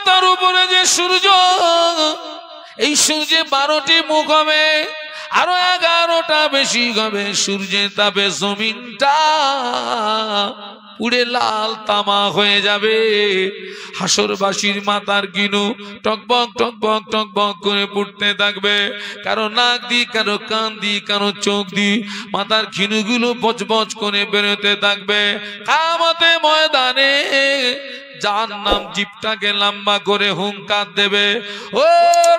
মাথার উপরে যে সূর্য, এই সূর্যে 12টি মুখ হবে, আরো 11টা বেশি হবে। সূর্যের তাপে জমিনটা পুড়ে লাল তামা হয়ে যাবে। হাসরবাসীর মাথার গিনু টকবক টকবক টকবক করে পুড়তে থাকবে। কারো নাক দিয়ে, কারো কান দিয়ে, কারো চোখ দিয়ে মাথার গিনুগুলো বজবজ করে বেরোতে থাকবে। কিয়ামতে ময়দানে জাহান্নাম জিভটাকে লম্বা করে হুঙ্কার দেবে, ও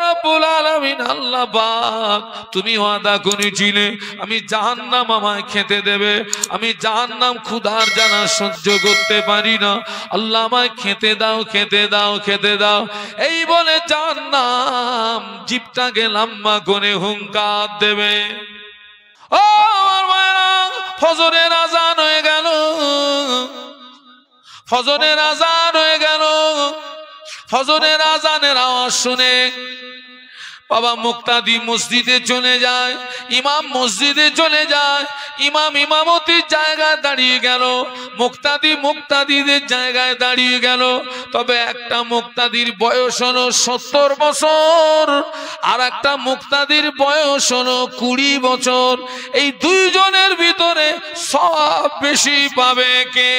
রব্বুল আলামিন, আল্লাহ পাক, তুমি ওয়াদা করেছিলে আমি জাহান্নাম আমায় খেতে দেবে। আমি জাহান্নাম ক্ষুধার জ্বালা সহ্য করতে পারি না, আল্লাহ আমায় খেতে দাও, খেতে দাও, খেতে দাও। এই বলে জাহান্নাম জিভটাকে লম্বা করে হুঙ্কার দেবে। ও আমার মায়েরা, ফজরের আজান হয়ে গেল, ফজরের আজান হয়ে গেল। ফজরের আজানের আওয়াজ শুনে বাবা মুক্তাদি মসজিদে চলে যায়, ইমাম মসজিদে চলে যায়। ইমাম ইমামতির জায়গায় দাঁড়িয়ে গেল, মুক্তাদি মুক্তাদিদের জায়গায় দাঁড়িয়ে গেল। তবে একটা মুক্তাদির বয়স হলো 70 বছর, আর একটা মুক্তাদির বয়স হলো 20 বছর। এই দুইজনের ভিতরে সব বেশি পাবে কে?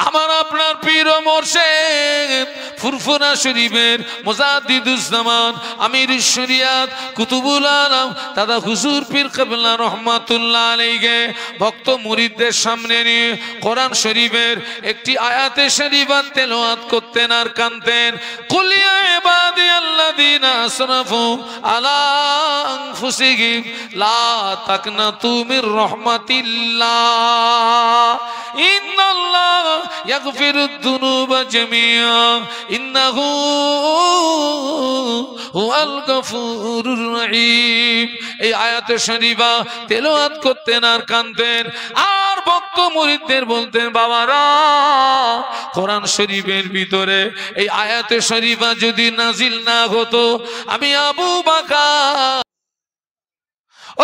আমার আপনার পীর ও মুর্শিদ ফুরফুরা শরীফের মুজাদ্দিদুজ্জামান আমির শরিয়াত কুতুবুল আলম দাদা হুজুর পীর কিবলা রহমাতুল্লাহ আলাইহি ভক্ত মুরিদদের সামনে নিয়ে কোরআন শরীফের একটি আয়াতে শরীফা তেলাওয়াত করতেন আর কানতেন। কুল ইয়া ইবাদিয়াল্লাযিনা আসরাফু আলা আনফুসিহিম লা তাকনাতু মির রাহমাতিল্লাহ ইন্নাল্লাহ ইয়াগফিরুদ যুনুবা জামিআ ইন্নাহু হুয়াল গফুরুর রহিম। এই আয়াতে শরীফা তেলাওয়াত করতেন আর কানতেন। আর ভক্ত মুরিদদের বলতেন, বাবারা, কোরআন শরীফের ভিতরে এই আয়াতে শরীফা যদি নাজিল না হতো, আমি আবু বকর,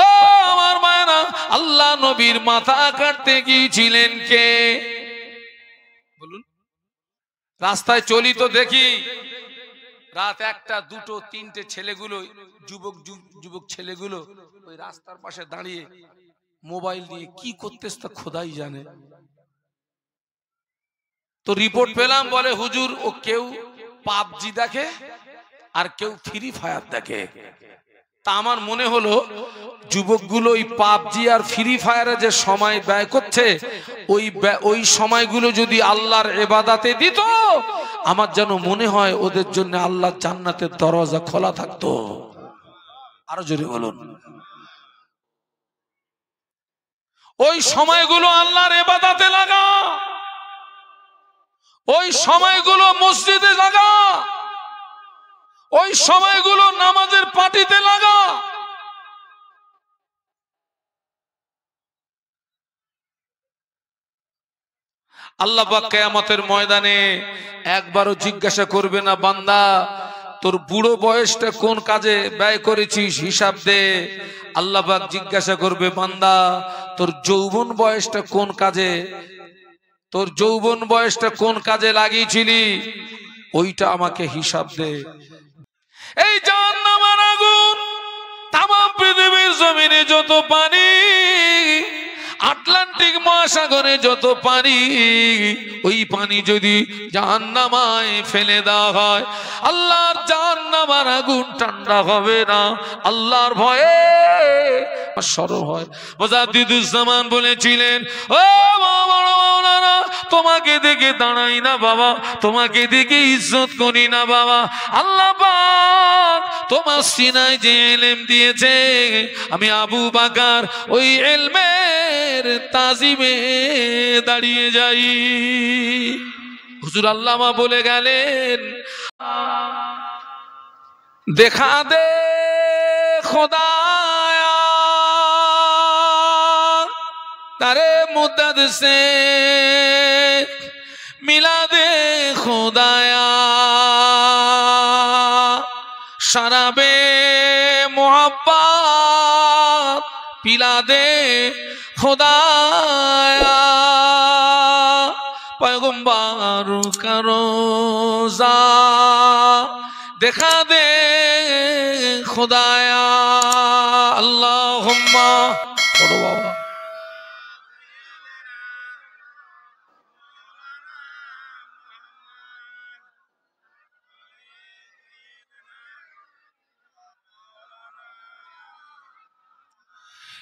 ও আমার মায়েরা, আল্লাহ নবীর মাথা কাটতে গিয়েছিলেন কে? বলুন। রাস্তায় চলি তো দেখি রাত 1টা 2টো 3টে ছেলেগুলো, যুবক ছেলেগুলো ওই রাস্তার পাশে দাঁড়িয়ে মোবাইল নিয়ে কি করতেছ তা খোদাই জানে। তো রিপোর্ট পেলাম, বলে হুজুর ও কেউ পাবজি দেখে আর কেউ ফ্রি ফায়ার দেখে। তা আমার মনে হলো যুবকগুলো ওই পাবজি আর ফ্রি ফায়ারে যে সময় ব্যয় করছে, ওই সময়গুলো যদি আল্লাহর ইবাদতে দিত, আমার যেন মনে হয় ওদের জন্য আল্লাহর জান্নাতের দরজা খোলা থাকতো। আরো জোরে বলুন। ওই সময়গুলো আল্লাহর ইবাদতে লাগা, ওই সময়গুলো মসজিদে লাগা, ওই সময়গুলো নামাজের পাটিতে লাগা। আল্লাহ পাক কিয়ামতের ময়দানে একবারও জিজ্ঞাসা করবে না, বান্দা তোর বুড়ো বয়সটা কোন কাজে ব্যয় করেছিস হিসাব দে। আল্লাহ পাক জিজ্ঞাসা করবে, বান্দা তোর যৌবন বয়সটা কোন কাজে, তোর যৌবন বয়সটা কোন কাজে লাগিয়েছিলি, ওইটা আমাকে হিসাব দে। এই জাহান্নামের আগুন, তামাম পৃথিবীর জমিনে যত পানি, আটলান্টিক মহাসাগরে যত পানি, ওই পানি যদি জাহান্নামায় ফেলে দেওয়া হয়, আল্লাহর জাহান্নামের আগুন ঠান্ডা হবে না। আল্লাহর ভয়ে সরব হয়। মুজাদ্দিদুজ্জামান বলেছিলেন, ও মাওলানা, তোমাকে দেখে দাঁড়াই না বাবা, তোমাকে দেখে ইজ্জত করি না বাবা। আল্লাহ পাক তোমার সিনায় যে ইলম দিয়েছে, আমি আবু বকর ওই ইলমের তাজিমে দাঁড়িয়ে যাই। হুজুর আল্লামা বলে গেলেন, দেখা দে খোদায়া তারে মুদ্দত সে মিলা দে খোদায়া শরাবে মোহাব্বত পিলা দে খোদায়া पैगंबर का रोजा दिखा दे खुदाया अल्लाहुम्मा। पढ़ो बाबा।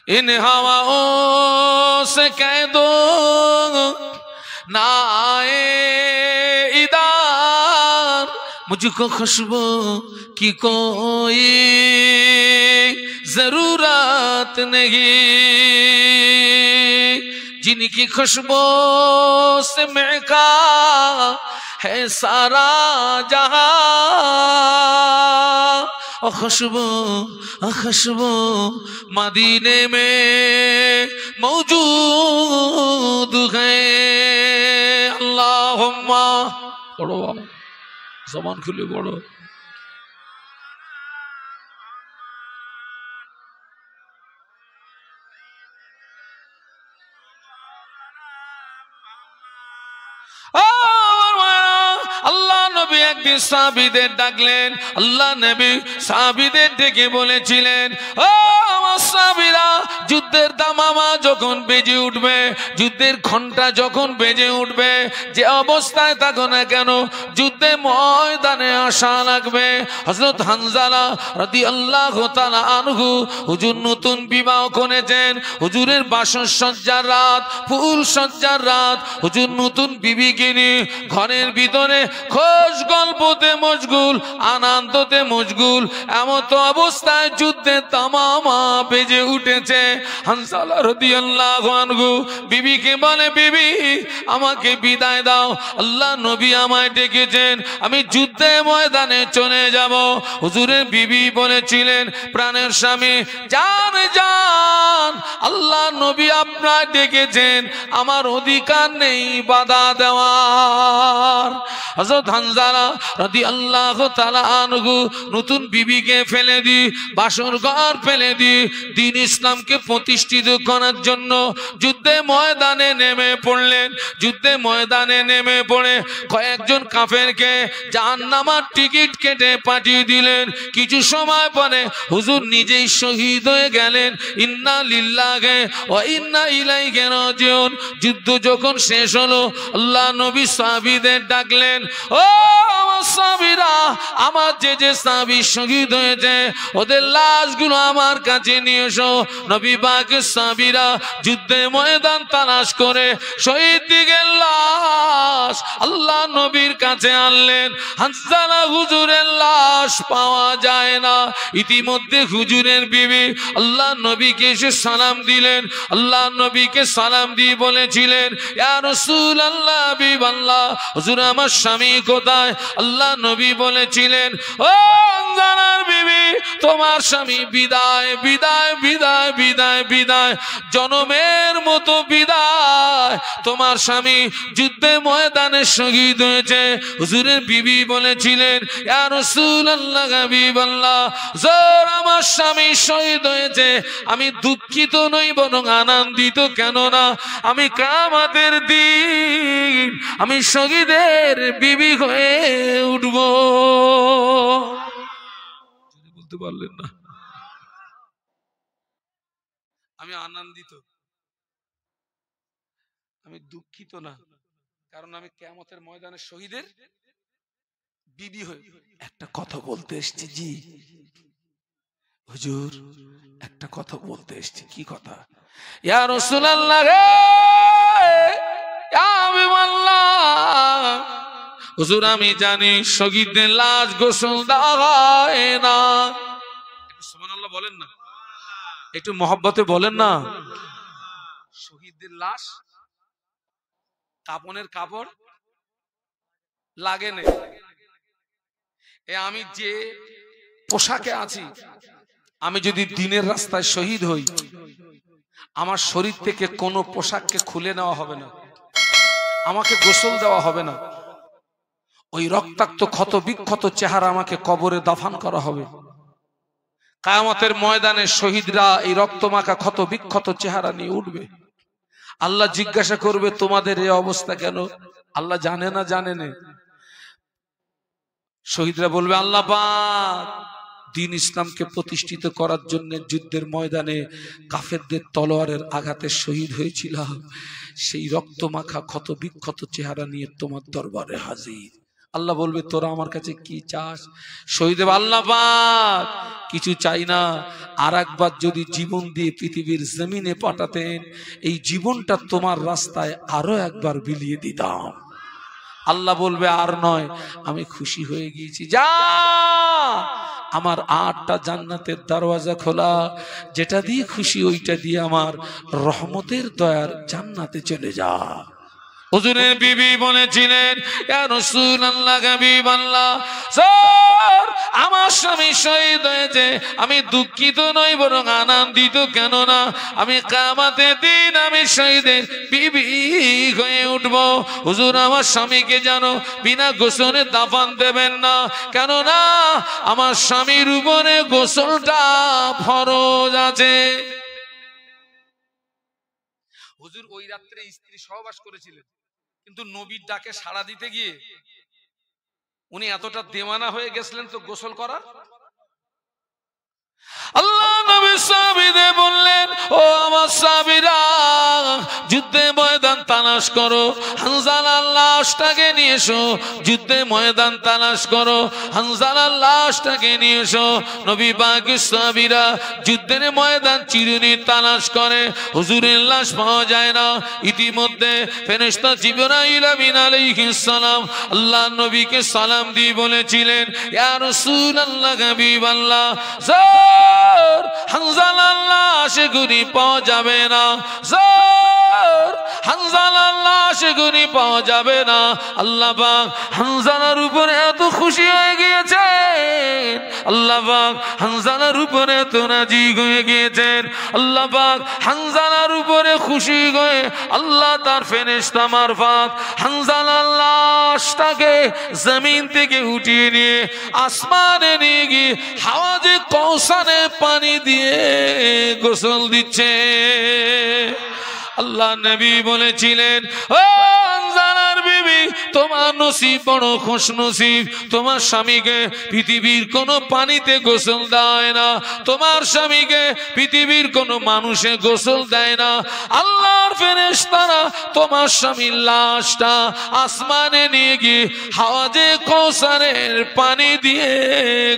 इन हवाओं से कह दो ना आए इधर, मुझको खुशबू की कोई जरूरत नहीं, जिनकी खुशबू से महका है सारा जहां। खुशबू खुशबू मदीने में मौजूद है। अल्लाहुम्मा। पढ़ो ज़बान खुले पढ़ो। আল্লাহ নবী একদিন সাহাবীদের ডাকলেন। আল্লাহ নবী সাহাবীদের ডেকে বলেছিলেন, ও আমার সাহাবীরা, যুদ্ধের দামামা যখন বেজে উঠবে, যুদ্ধের ঘন্টা যখন বেজে উঠবে, যে অবস্থায় থাকো না কেন, যুদ্ধে ময়দানে আসা লাগবে। হযরত হানজালা রাদিয়াল্লাহু তাআলা আনহু, হুজুর নতুন বিবাহ করেছেন, হুজুরের বাসসজ্জার রাত, ফুল সজ্জার রাত, হুজুর নতুন বিবিকে নিয়ে ঘরের ভিতরে খোশ গল্পতে মশগুল, আনন্দতে মশগুল। এমন তো অবস্থায় যুদ্ধের তামামা বেজে উঠেছে। হানজালা রাদিয়াল্লাহু আনহু বিবিকে বলে, বিবি আমাকে বিদায় দাও, আল্লাহ নবী আমায় ডেকেছেন, আমি যুদ্ধে ময়দানে চলে যাব। হুজুরের বিবি বলেছিলেন, প্রাণের স্বামী জান জান, আল্লাহ নবী আপনার ডেকেছেন, আমার অধিকার নেই বাধা দেওয়ার। হযরত হানজালা রাদিয়াল্লাহু তাআলা আনহু নতুন বিবিকে ফেলে দি, বাসর ঘর ফেলে দি, দ্বীন ইসলামকে প্রতিষ্ঠিত করার জন্য যুদ্ধে ময়দানে নেমে পড়লেন। যুদ্ধে ময়দানে নেমে পড়ে কয়েকজন কাফেরকে জাহান্নামের টিকিট কেটে পাঠিয়ে দিলেন। কিছু সময় পরে হুজুর নিজেই শহীদ হয়ে গেলেন। ইন্না লিল্লাহি ওয়া ইন্না ইলাইহি রাজিউন। যুদ্ধ যখন শেষ হলো, আল্লাহ নবী সাহাবীদের ডাকলেন, ও আমার সাহাবীরা, আমার যে সাহাবী শহীদ হয়েছে ওদের লাশগুলো আমার কাছে নিয়ে এসো। নবী পাকের সাহাবীরা যুদ্ধে ময়দান তালাশ করে শহীদ দিগের লাশ আল্লাহ নবীর কাছে আনলেন। হানজালা হুজুরের লাশ পাওয়া যায় না। ইতিমধ্যে হুজুরের বিবি আল্লাহ নবীকে এসে সালাম দিলেন। আল্লাহ নবীকে সালাম দিয়ে বলেছিলেন, ইয়া রাসূলুল্লাহ, হাবিবাল্লাহ, হুজুর আমার স্বামী কোথায়? আল্লাহ নবী বলেছিলেন, ও হানজালার বিবি, তোমার স্বামী বিদায় বিদায় বিদায় বিদায় বিদায়, জনমের মতো বিদায়। তোমার স্বামী যুদ্ধে ময়দানে শহীদ হয়েছে। হুজুরের বিবি বলেছিলেন, ইয়া রাসূলুল্লাহ, হাবিবাল্লাহ, হুজুর আমার স্বামী শহীদ হয়েছে, আমি দুঃখিত নই বরং আনন্দিত। কেননা আমি কিয়ামতের দিন আমি শহীদের বিবি হয়ে উঠব। বলতে পারলেন না? আমি আনন্দিত, আমি দুঃখিত না, কারণ আমি কিয়ামতের ময়দানে শহীদের বিবি হয়ে। একটা কথা বলতে এসেছি জি হুজুর, একটা কথা বলতে এসেছি। কি কথা? ইয়া রাসূলুল্লাহ রে, ইয়া হাবিবাল্লাহ, হুজুর আমি জানি শহীদদের লাশ গোসল দেওয়া হয় না। একটু সুবহানাল্লাহ বলেন না, একটু মহব্বতে বলেন না। শহীদদের লাশ কাপনের কাপড় লাগে না। আমি যে পোশাকে আছি, আমি যদি দিনের রাস্তায় শহীদ হই, আমার শরীর থেকে কোনো পোশাককে খুলে নেওয়া হবে না, আমাকে গোসল দেওয়া হবে না। ওই রক্তাক্ত ক্ষত বিক্ষত চেহারা আমাকে কবরে দাফন করা হবে। কিয়ামতের ময়দানে শহীদরা এই রক্তমাখা ক্ষত বিক্ষত চেহারা নিয়ে উঠবে। আল্লাহ জিজ্ঞাসা করবে, তোমাদের এই অবস্থা কেন? আল্লাহ জানে না জানে না? শহীদরা বলবে আল্লাহ পাক দ্বীন ইসলামকে প্রতিষ্ঠিত করার জন্য যুদ্ধের ময়দানে কাফেরদের তলোয়ারের আঘাতে শহীদ হয়েছিলাম, সেই রক্তমাখা ক্ষত বিক্ষত চেহারা নিয়ে তোমার দরবারে হাজির। আল্লাহ বলবে তোরা আমার কাছে কি চাস? শহীদ আল্লাহ পাক কিছু চাই না, আর একবার যদি জীবন দিয়ে পৃথিবীর জমিনে পাঠাতেন, এই জীবনটা তোমার রাস্তায় আরো একবার বিলিয়ে দিতাম। আল্লাহ বলবে আর নয়, আমি খুশি হয়ে গিয়েছি, যা আমার 8টা জান্নাতের দরওয়াজা খোলা, যেটা দিয়ে খুশি ওইটা দিয়ে আমার রহমতের দয়ার জান্নাতে চলে যা। হুজুরের বিবি বলেছিলেন ইয়া রাসূলুল্লাহ, হাবিবাল্লাহ, স্যার আমার স্বামী শহীদ হয়েছে, আমি দুঃখিত নই বরং আনন্দিত। কেননা আমি কিয়ামতের দিন আমি শহীদের বিবি হয়ে উঠব। হুজুর আমার স্বামীকে জানো বিনা গোসলে দাফন দেবেন না, কেননা আমার স্বামীর উপরে গোসলটা ফরজ আছে। হুজুর ওই রাত্রে স্ত্রী সহবাস করেছিলেন, কিন্তু নবীর ডাকে সাড়া দিতে গিয়ে উনি এতটা দেওয়ানা হয়ে গেছিলেন তো গোসল করার। আল্লাহ নবী সাহাবীদের বললেন, ও আমার সাহাবীরা, যুদ্ধে ময়দান তালাশ করো, হানজালার লাশটাকে নিয়ে এসো। যুদ্ধে ময়দান তালাশ করো, হানজালার লাশটাকে নিয়ে এসো। নবী পাকের সাহাবীরা যুদ্ধের ময়দান চিরুনি তালাশ করে, হুজুরের লাশ পাওয়া যায় না। ইতিমধ্যে ফেরেশতা জিবরাইল আমিন আলাইহিস সালাম আল্লাহ নবীকে সালাম দিয়ে বলেছিলেন, ইয়া রাসূলুল্লাহ, হাবিবাল্লাহ, হানজালার লাশ গুনি পাওয়া যাবে না, হানজালার লাশ গুনি পাওয়া যাবে না। আল্লাহ পাক হানজালার উপরে এত খুশি হয়ে গিয়েছেন, আল্লাহ পাক হানজালার উপরে এত রাজি হয়ে গিয়েছেন, আল্লাহ পাক হানজালার উপরে খুশি হয়ে আল্লাহ তার ফেরেশতা মারফত হানজালার লাশটাকে জমিন থেকে উঠিয়ে নিয়ে আসমানে নিয়ে গিয়ে হাওয়াজে কৌসারে পানি দিয়ে গোসল দিচ্ছে। আল্লাহ নবী বলেছিলেন, ও হানজালার বিবি, তোমার নসিব বড় খুশনসিব, তোমার স্বামীকে পৃথিবীর কোন পানিতে গোসল দেয় না, তোমার স্বামীকে পৃথিবীর কোন মানুষে গোসল দেয় না। আল্লাহর ফেরেশতারা তোমার স্বামীর লাশটা আসমানে নিয়ে গিয়ে হাওয়াজে কৌসারের পানি দিয়ে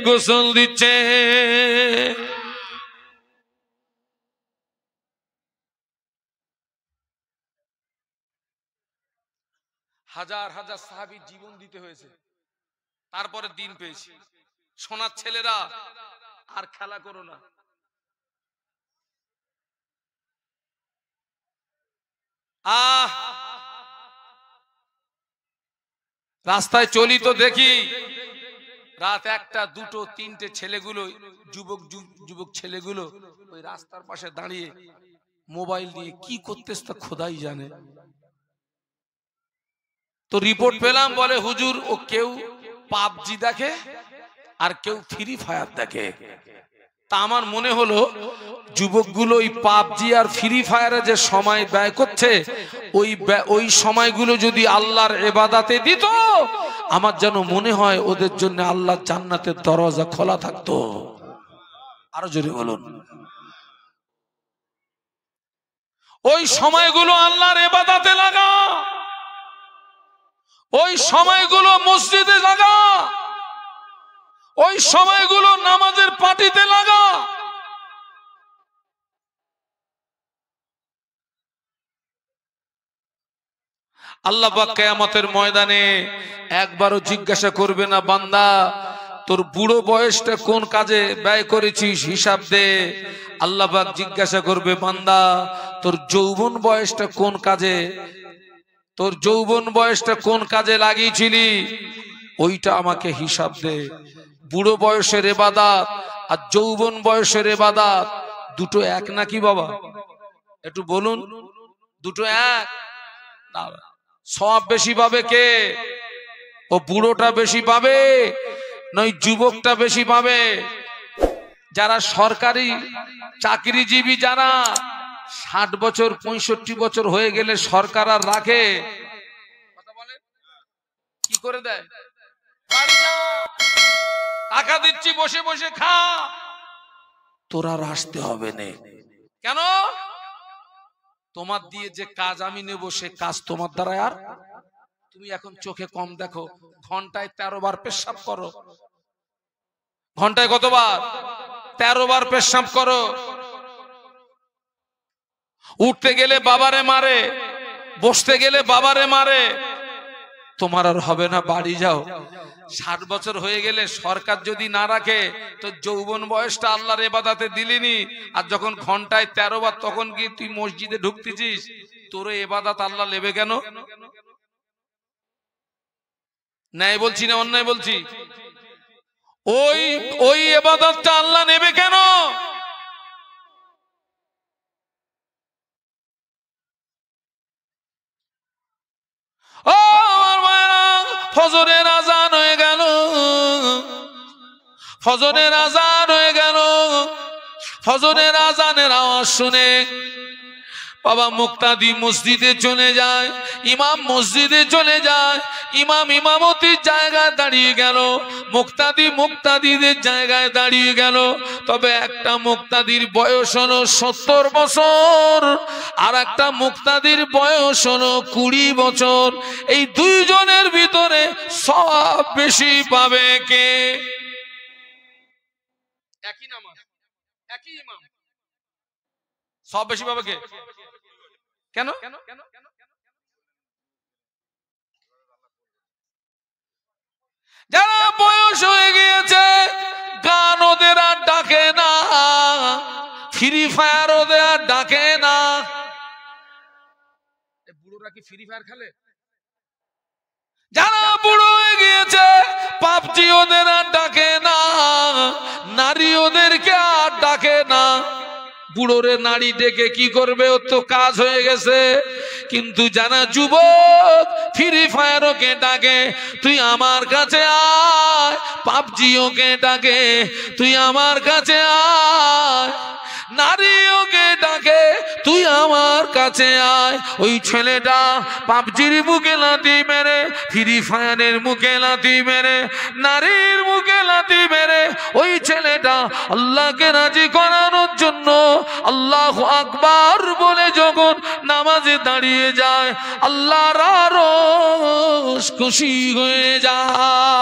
গোসল দিচ্ছে। হাজার হাজার সাহাবীর জীবন দিতে হয়েছে, তারপরে দিন পেয়েছি। সোনার ছেলেরা আর খেলা করো না। রাস্তায় চলি তো দেখি রাত 1টা 2টো 3টে ছেলেগুলো, যুবক ছেলেগুলো ওই রাস্তার পাশে দাঁড়িয়ে মোবাইল নিয়ে কি করতেছে তা খোদাই জানে। তো রিপোর্ট পেলাম, বলে হুজুর ও কেউ পাবজি দেখে আর কেউ ফ্রি ফায়ার দেখে। তা আমার মনে হলো যুবকগুলো ওই পাবজি আর ফ্রি ফায়ারে যে সময় ব্যয় করছে, ওই সময়গুলো যদি আল্লাহর ইবাদতে দিত, আমার যেন মনে হয় ওদের জন্য আল্লাহর জান্নাতের দরজা খোলা থাকতো। আরো জোরে বলুন। ওই সময়গুলো আল্লাহর ইবাদতে লাগা, ওই সময়গুলো মসজিদে লাগা, ওই সময়গুলো নামাজের পাটিতে লাগা। আল্লাহ পাক কিয়ামতের ময়দানে একবারও জিজ্ঞাসা করবে না, বান্দা তোর বুড়ো বয়সটা কোন কাজে ব্যয় করেছিস হিসাব দে। আল্লাহ পাক জিজ্ঞাসা করবে, বান্দা তোর যৌবন বয়সটা কোন কাজে, তোর যৌবন বয়সটা কোন কাজে লাগিয়েছিলি ওইটা আমাকে হিসাব দে। বুড়ো বয়সের ইবাদত আর যৌবন বয়সের ইবাদত দুটো এক নাকি বাবা? একটু বলুন, দুটো এক না? সওয়াব বেশি পাবে কে? ও বুড়োটা বেশি পাবে নয় যুবকটা বেশি পাবে? যারা সরকারি চাকরিজীবী, যারা 60 বছর 65 বছর হয়ে গেলে সরকার আর রাখে, কথা বলেন, কি করে দেয়? বাড়ি যা, টাকা দিচ্ছি, বসে বসে খা, তোর আর আসতে হবে না। কেন? তোমার দিয়ে যে কাজ আমি নেব সে কাজ তোমার দ্বারা আর, তুমি এখন চোখে কম দেখো, ঘন্টায় 13 বার পেশাব করো। ঘন্টায় কতবার? 13 বার পেশাব করো। উঠতে গেলে বাবারে মারে, বসতে গেলে বাবারে মারে, তোমার আর হবে না, বাড়ি যাও। 60 বছর হয়ে গেলে সরকার যদি না রাখে তো যৌবন বয়সটা আল্লাহর ইবাদতে দিলিনি, আর যখন ঘন্টায় 13 বার তখন কি তুই মসজিদে ঢুকতেছিস? তোর ইবাদত আল্লাহ নেবে কেন? ন্যায় বলছি না অন্যায় বলছি? ওই ইবাদতটা আল্লাহ নেবে কেন? ও আমার মায়েরা, ফজরের আজান হয়ে গেল, ফজরের আজান হয়ে গেল। ফজরের আজানের আওয়াজ শুনে বাবা মুক্তাদি মসজিদে চলে যায়, ইমাম মসজিদে চলে যায়, ইমাম ইমামতির জায়গায় দাঁড়িয়ে গেল, মুক্তাদি মুক্তাদিদের জায়গায় দাঁড়িয়ে গেল। তবে একটা মুক্তাদির বয়স হলো 70 বছর, আর একটা মুক্তাদির বয়স হলো 20 বছর। এই দুইজনের ভিতরে সব বেশি পাবে কে? একই নামাজ, একই ইমাম, সব বেশি পাবে কে? কেন? যারা বয়স হয়ে গিয়েছে, গান ওদের আর ডাকে না, ফ্রি ফায়ার ওদের আর ডাকে না। বুড়োরা কি ফ্রি ফায়ার খেলে? যারা বুড়ো হয়ে গিয়েছে, পাবজি ওদের আর ডাকে না, নারী ওদেরকে আর ডাকে না। বুড়োরে নারী ডেকে কি করবে? ওর তো কাজ হয়ে গেছে। কিন্তু যারা যুবক, ফ্রি ফায়ার ওকে ডাকে, তুই আমার কাছে আয়, পাবজি ওকে ডাকে, তুই আমার কাছে আয়, নারী ওকে ডাকে, তুই আমার কাছে আয়। ওই ছেলেটা পাবজির মুখে লাথি মেরে, ফ্রি ফায়ারের মুখে লাথি মেরে, নারীর মুখে লাথি মেরে, ওই ছেলেটা আল্লাহকে রাজি করানোর জন্য আল্লাহু আকবার বলে যখন নামাজে দাঁড়িয়ে যায়, আল্লাহর আরশ খুশি হয়ে যায়।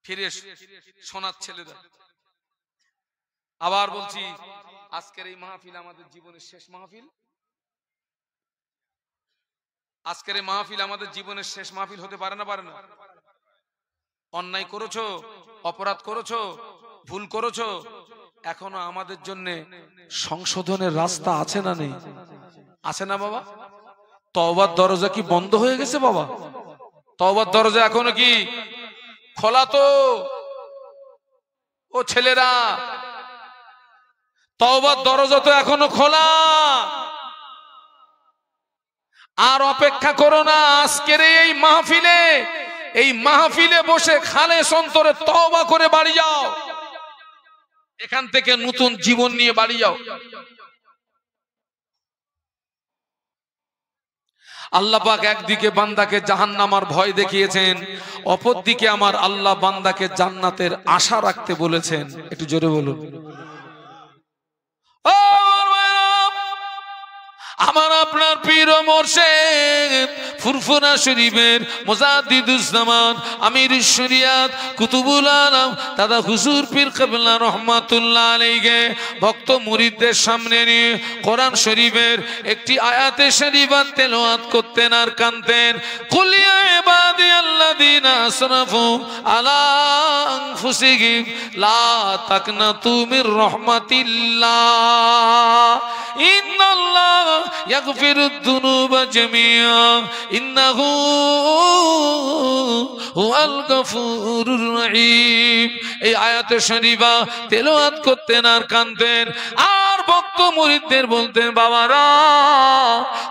ফিরে শোনার ছেলেরা, আবার বলছি, আজকের এই মাহফিল আমাদের জীবনের শেষ মাহফিল। আজকের এই মাহফিল আমাদের জীবনের শেষ মাহফিল হতে পারে না? পারে না? অন্যায় করেছো, অপরাধ করেছো, ভুল করেছো, এখনো আমাদের জন্য সংশোধনের রাস্তা আছে না নেই? আছে না বাবা? তওবার দরজা কি বন্ধ হয়ে গেছে বাবা? তওবার দরজা এখনো কি খোলা? তো ও ছেলেরা, তওবার দরজা তো এখনো খোলা। আর অপেক্ষা করো না, আজকের এই মাহফিলে, এই মাহফিলে বসে খালেস অন্তরে তওবা করে বাড়ি যাও। এখান থেকে নতুন জীবন নিয়ে বাড়ি যাও। আল্লাহ পাক একদিকে বান্দাকে জাহান্নামার ভয় দেখিয়েছেন, অপরদিকে আমার আল্লাহ বান্দাকে জান্নাতের আশা রাখতে বলেছেন। একটু জোরে বলুন। আমার আপনার পীর ও মুর্শিদ ফুরফুরা শরীফের মুজাদ্দিদুস জামান আমিরুশ শরিয়াত কুতুবুল আলম দাদা হুজুর পীর কিবলা রহমাতুল্লাহ আলাইহি ভক্ত মুরিদদের সামনে নিয়ে কোরআন শরীফের একটি আয়াতে শরীফা তেলাওয়াত করতেন আর কানতেন। কুল ইয়া ইবাদিয়াল্লাযিনা আসরাফু আলা আনফুসিহিম লা তাকনাতু মির রাহমাতিল্লাহ ইন্নাল্লাহ ইয়াগফিরুদ যুনুবা জামিআ ইন্নাহু হুয়াল গফুরুর রহিম। এই আয়াতে শরীফা তেলাওয়াত করতেন আর কানতেন। আর ভক্ত মুরিদদের বলতেন, বাবারা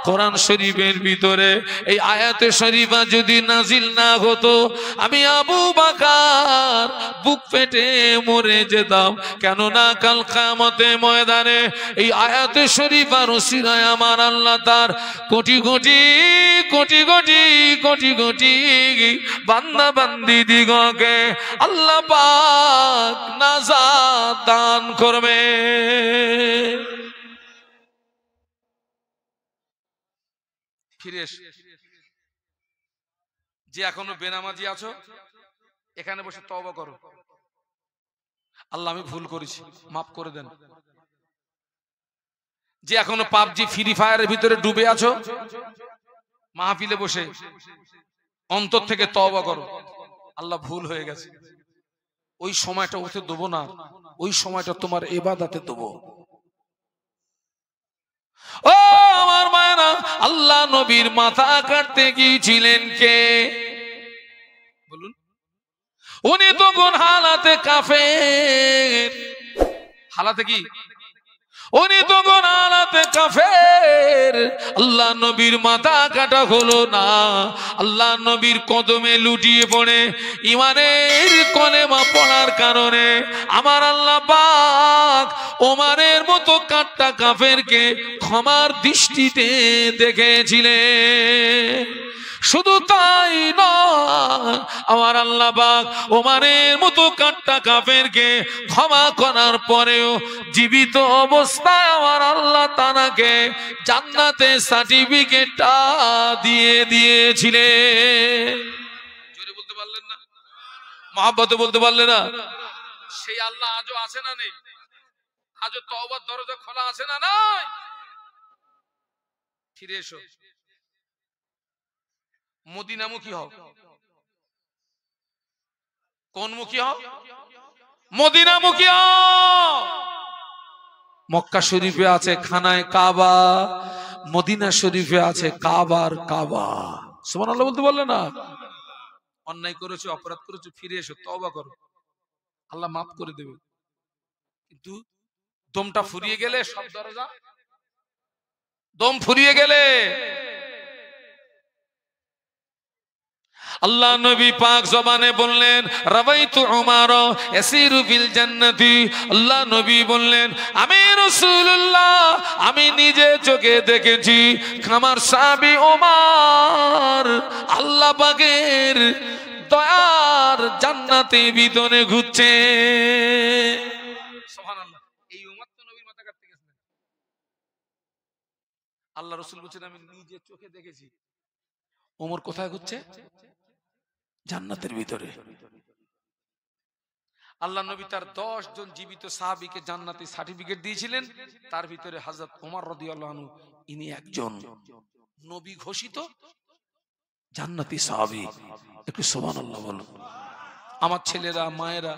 কোরআন শরীফের ভিতরে এই আয়াতে শরীফা যদি নাজিল না হতো আমি আবু বকর বুক ফেটে মরে যেতাম। কেননা কাল কিয়ামতের ময়দানে এই আয়াতে শরীফার ওসিলায় আমার আল্লাহ তার কোটি কোটি কোটি কোটি কোটি কোটি বান্দা বান্দি দিগকে আল্লাহ পাক নাজাত দান করবে। ফিরে যে এখনো বেনামাজি আছো এখানে বসে তওবা করো, আল্লাহ আমি ভুল করেছি মাফ করে দেন। যে এখনো পাবজি ফ্রি ফায়ারের ভিতরে ডুবে আছো মাহফিলে বসে অন্তর থেকে তওবা করো, আল্লাহ ভুল হয়ে গেছে। ওই সময়টা ওতে দেবো না, ওই সময়টা তোমার ইবাদতে দেবো। ও আমার মায়েরা, আল্লাহ নবীর মাথা কাটতে গিয়েছিলেন কে বলুন? উনি তো কোন হালাতে কাফের, হালাতে কি? উনি তো কোন হালাতে কাফের। আল্লাহ নবীর মাথা কাটা হলো না, আল্লাহ নবীর কদমে লুটিয়ে পড়ে ইমানের কলেমা পড়ার কারণে আমার আল্লাহ পাক ওমরের মতো কাট্টা কাফেরকে ক্ষমার দৃষ্টিতে দেখেছিলেন। শুধু তাই নয়, আমার আল্লাহ পাক ওমরের মতো কাট্টা কাফেরকে ক্ষমা করার পরেও জীবিত অবস্থায় আমার আল্লাহ তাআলাকে জান্নাতে সার্টিফিকেটটা দিয়ে দিয়েছিলেন। জোরে বলতে পারলেন না? মহব্বতে বলতে পারলেন না? সেই আল্লাহ আজও আছে না নেই? আজও তওবার দরজা খোলা আছে না নাই? ফিরে এসো, মদিনামুখী হও। কোন মুখী হও? মদিনামুখী হও। মক্কা শরীফে আছে খানায় কাবা, মদিনা শরীফে আছে কাবার কাবা। সুবহানাল্লাহ বলতে পারলে না? অন্যায় করেছো, অপরাধ করেছো, ফিরে এসো, তওবা করো, আল্লাহ মাফ করে দেবে। কিন্তু দমটা ফুরিয়ে গেলে সব দরজা, দম ফুরিয়ে গেলে আল্লাহ নবী পাক জবানে বললেন রাবাইতু উমার ইয়াসিরু ফিল জান্নাতি। আল্লাহ নবী বললেন আমি রাসূলুল্লাহ আমি নিজে চোখে দেখেছি আমার সাহাবী ওমর আল্লাহ পাকের দয়ার জান্নাতে ভিতরে ঘুরছে। সুবহানাল্লাহ। এই ওমর তো নবীর মাথা কাটতে গেছিলেন। আল্লাহ রাসূল বলেন আমি নিজে চোখে দেখেছি ওমর কোথায় ঘুরছে? জান্নাতের ভিতরে। আল্লাহ নবী তার 10 জন জীবিত সাহাবীকে জান্নাতি সার্টিফিকেট দিয়েছিলেন, তার ভিতরে হযরত ওমর রাদিয়াল্লাহু আনহু ইনি একজন নবী ঘোষিত জান্নাতি সাহাবী। একটু সুবহানাল্লাহ বলুন। আমার ছেলেরা মায়েরা,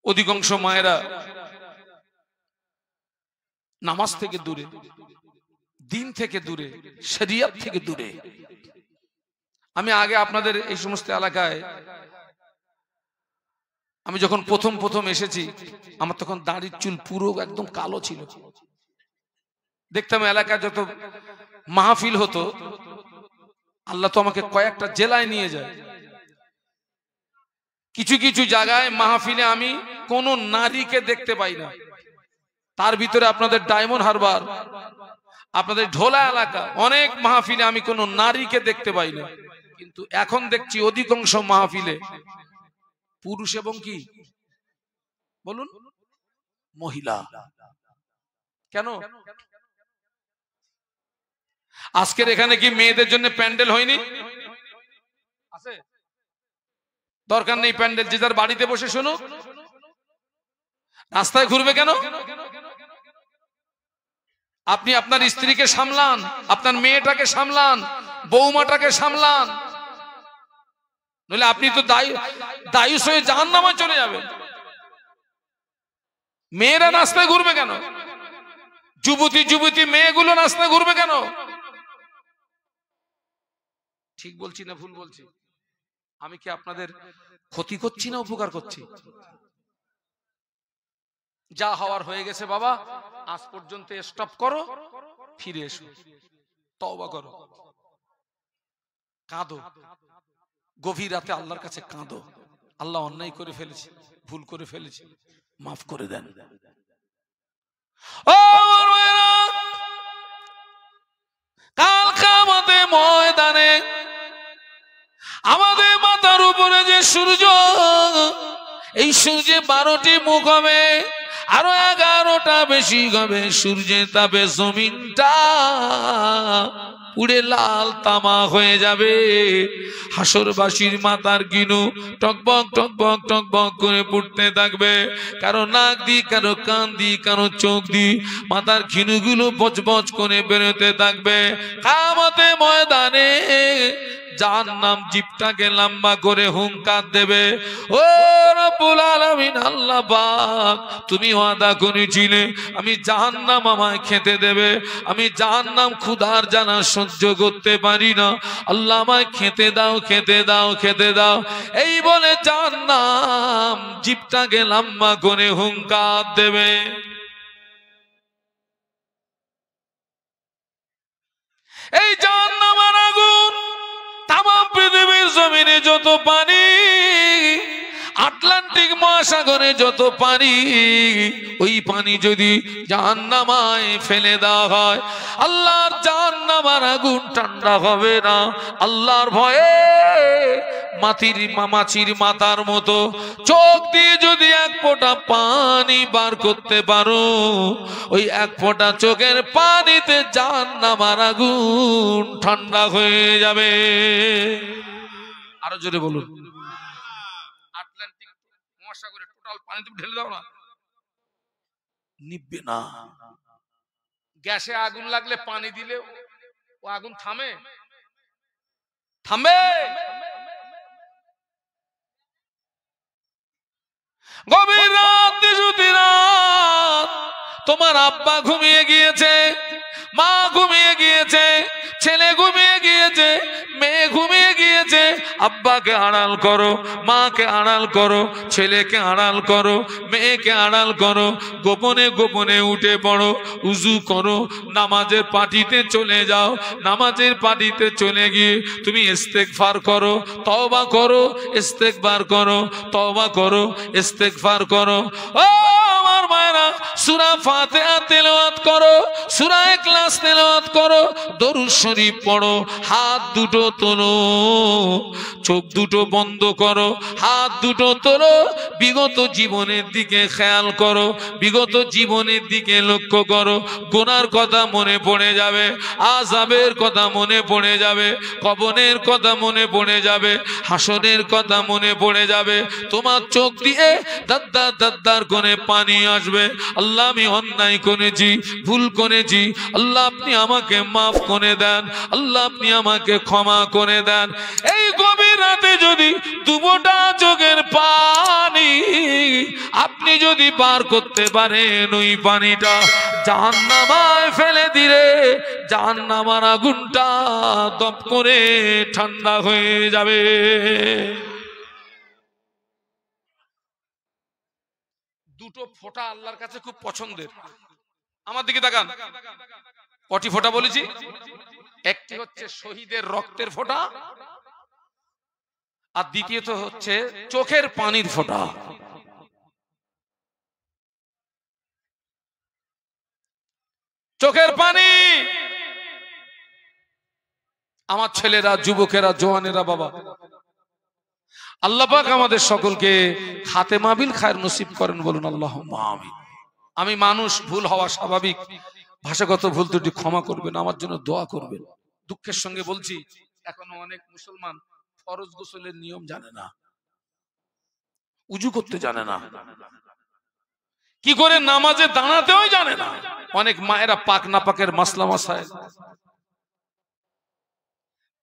অধিকাংশ মায়েরা নামাজ থেকে দূরে, দিন থেকে দূরে, শরিয়ত থেকে দূরে। আমি আগে আপনাদের এই সমস্ত এলাকায় আমি যখন প্রথম এসেছি আমার তখন দাড়ির চুল পুরো একদম কালো ছিল। দেখতাম এলাকায় যত মাহফিল হতো, আল্লাহ তো আমাকে কয়েকটা জেলায় নিয়ে যায়, কিছু কিছু জায়গায় মাহফিলে আমি কোন নারীকে দেখতে পাই না। তার ভিতরে আপনাদের ডায়মন্ড হারবার, আপনাদের ঢোলা এলাকা, অনেক মাহফিলে আমি কোন নারীকে দেখতে পাই না। কিন্তু এখন দেখছি অধিকাংশ মাহফিলে পুরুষ এবং কি বলুন মহিলা। কেন? আজকের এখানে কি মেয়েদের জন্য প্যান্ডেল হয়নি? আছে? দরকার নেই প্যান্ডেল, যে যার বাড়িতে বসে শোনো। রাস্তায় ঘুরবে কেন? আপনি আপনার স্ত্রীকে সামলান, আপনার মেয়েটাকে সামলান, বৌমাটাকে সামলান, নইলে আপনি তো দায়ুস হয়ে জাহান্নামে চলে যাবেন। মেয়েরা রাস্তায় ঘুরবে কেন? যুবতী মেয়েগুলো রাস্তায় ঘুরবে কেন? ঠিক বলছি না ভুল বলছি? আমি কি আপনাদের ক্ষতি করছি না উপকার করছি? যা হওয়ার হয়ে গেছে বাবা, আজ পর্যন্ত স্টপ করো, ফিরে এসো, তওবা করো, কাঁদো, গভীর রাতে আল্লাহর কাছে কাঁদো, আল্লাহ অন্যায় করে ফেলেছে, ভুল করে ফেলেছে, মাফ করে দেন। ও কাল কিয়ামতে ময়দানে আমাদের মাথার উপরে যে সূর্য, এই সূর্যে 12টি মুখ হবে, আরো 11টা বেশি হবে। সূর্যের তাপে জমিনটা পুড়ে লাল তামা হয়ে যাবে। হাসরবাসীর মাথার গিনু টকবক টকবক টকবক করে পুড়তে থাকবে, কারো নাক দি, কারো কান দি, কারো চোখ দি মাথার গিনুগুলো বজবজ করে বেরোতে থাকবে। কিয়ামতে ময়দানে জাহান্নাম জিভটাকে লম্বা করে হুঙ্কার দেবে, ও রব্বুল আলামিন, আল্লাহ পাক তুমি ওয়াদা করেছিলে আমি জাহান্নাম আমায় খেতে দেবে, আমি জাহান্নাম ক্ষুধার জ্বালা সহ্য করতে পারি না, আল্লাহ আমায় খেতে দাও, খেতে দাও, খেতে দাও। এই বলে জাহান্নাম জিভটাকে লম্বা করে হুঙ্কার দেবে। এই জাহান্নামের আগুন তামাম পৃথিবীর জমিনে যত পানি, আটলান্টিক মহাসাগরে যত পানি, ওই পানি যদি জাহান্নামায় ফেলে দেওয়া হয়, আল্লাহর জাহান্নামের আগুন ঠান্ডা হবে না। আল্লাহর ভয়ে মাছির মাথার মতো চোখ দিয়ে যদি এক ফোঁটা পানি বার করতে পারো, ওই এক ফোঁটা চোখের পানিতে জাহান্নামের আগুন ঠান্ডা হয়ে যাবে। আরো জোরে বলুন। আটলান্টিক মহাসাগরে টোটাল পানি তুমি ঢেলে দাও না, নিভবে না। গ্যাসে আগুন লাগলে পানি দিলে ও আগুন থামে? থামবে? গভীর রাত, নিশুতি রাত, তোমার আব্বা ঘুমিয়ে গিয়েছে, মা ঘুমিয়ে গিয়েছে, ছেলে ঘুমিয়ে গিয়েছে, মেয়ে ঘুমিয়ে গিয়েছে। আব্বাকে আড়াল করো, মাকে আড়াল করো, ছেলেকে আড়াল করো, মেয়েকে আড়াল করো, গোপনে গোপনে উঠে পড়ো, উজু করো, নামাজের পাটিতে চলে যাও। নামাজের পাটিতে চলে গিয়ে তুমি ইস্তেগফার করো, তওবা করো, ইস্তেগফার করো, তওবা করো, ইস্তেগফার করো। ও আমার মায়েরা, সূরা ফাতিহা তেলাওয়াত করো, সূরা ইখলাস তেলাওয়াত করো, দরুদ শরীফ পড়ো, হাত দুটো তোলো, চোখ দুটো বন্ধ করো, হাত দুটো তোলো, বিগত জীবনের দিকে খেয়াল করো, বিগত জীবনের দিকে লক্ষ্য করো। গুনার কথা মনে পড়ে যাবে, আযাবের কথা মনে পড়ে যাবে, কবরের কথা মনে পড়ে যাবে, হাসরের কথা মনে পড়ে যাবে। তোমার চোখ দিয়ে দাদ্দার দাদ্দার করে পানি আসবে। আল্লাহ আমি অন্যায় করেছি, ভুল করেছি, আল্লাহ আপনি আমাকে মাফ করে দেন, আল্লাহ আপনি আমাকে ক্ষমা করে দেন। এই গভীর রাতে যদি দুবোটা চোখের পানি আপনি যদি পার করতে পারেন, ওই পানিটা জাহান্নামায় ফেলে দিলে জাহান্নামের আগুনটা দপ করে ঠান্ডা হয়ে যাবে। দুটো ফোঁটা আল্লাহর কাছে খুব পছন্দের। আমার দিকে তাকান, কটি ফোঁটা বলেছি? একটি হচ্ছে শহীদের রক্তের ফোঁটা, আর দ্বিতীয়ত হচ্ছে চোখের পানির ফোঁটা। চোখের পানি আমার ছেলেরা, যুবকেরা, জওয়ানেরা, বাবা আল্লাহ পাক আমাদের সকলকে খাতেমা বিল খায়র নসিব করেন, বলুন আল্লাহুম্মা আমিন। আমি মানুষ, ভুল হওয়া স্বাভাবিক, ভাষাগত ভুল ত্রুটি ক্ষমা করবেন, আমার জন্য দোয়া করবেন। দুঃখের সঙ্গে বলছি, এখনো অনেক মুসলমান ফরজ গোসলের নিয়ম জানে না, উজু করতে জানে না, কি করে নামাজে দাঁড়াতেও জানে না। অনেক মায়েরা পাক নাপাকের মাসলা মাসায়,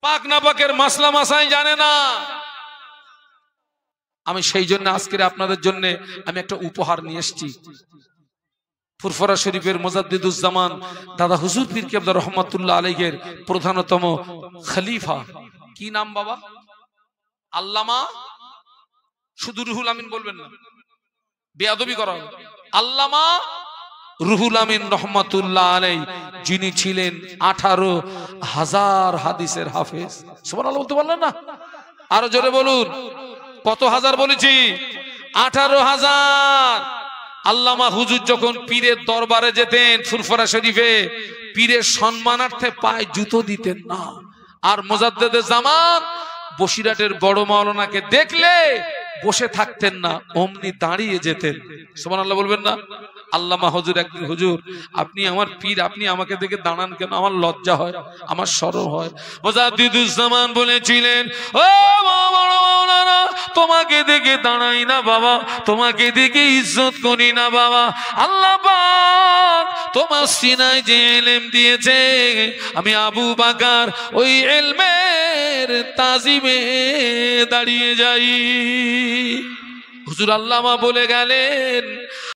পাক নাপাকের মাসলা মাসায় জানে না। আমি সেই জন্য আজকের আপনাদের জন্য আমি একটা উপহার নিয়ে এসেছি। ফুরফুরা শরীফের মুজাদ্দিদুজ্জামান দাদা হুজুর পীর কেবলা রহমাতুল্লাহ আলাইহির প্রধানতম খলিফা, কি নাম বাবা? আল্লামা, শুধু রুহুল আমিন বলবেন না, বেয়াদবি করা হবে। আল্লামা রুহুল আমিন রহমাতুল্লাহ আলাইহি, যিনি ছিলেন 18,000 হাদিসের হাফেজ। সুবহানাল্লাহ বলতে পারলেন না? আরো জোরে বলুন। কত হাজার বলেছি? 18,000। আল্লামা হুজুর যখন পীরের দরবারে যেতেন ফুরফুরা শরীফে, পীরের সম্মানার্থে পায়ে জুতো দিতেন না। আর মুজাদ্দেদে জামান বসিরহাটের বড় মাওলানাকে দেখলে বসে থাকতেন না, অমনি দাঁড়িয়ে যেতেন। সুবহানাল্লাহ বলবেন না? আল্লামা হুজুর একদিন, হুজুর আপনি আমার পীর, আপনি আমাকে দেখে দাঁড়ান কেন? আমার লজ্জা হয়, আমার শরম হয়। মুজাদ্দিদুজ্জামান বলেছিলেন, ও বড় মাওলানা, তোমাকে দেখে দাঁড়াই না বাবা, তোমাকে দেখে ইজ্জত করি না বাবা। আল্লাহ পাক তোমার সিনায় যে ইলম দিয়েছে, আমি আবু বকর ওই ইলমের তাজিমে দাঁড়িয়ে যাই। হুজুর আল্লামা বলে গেলেন,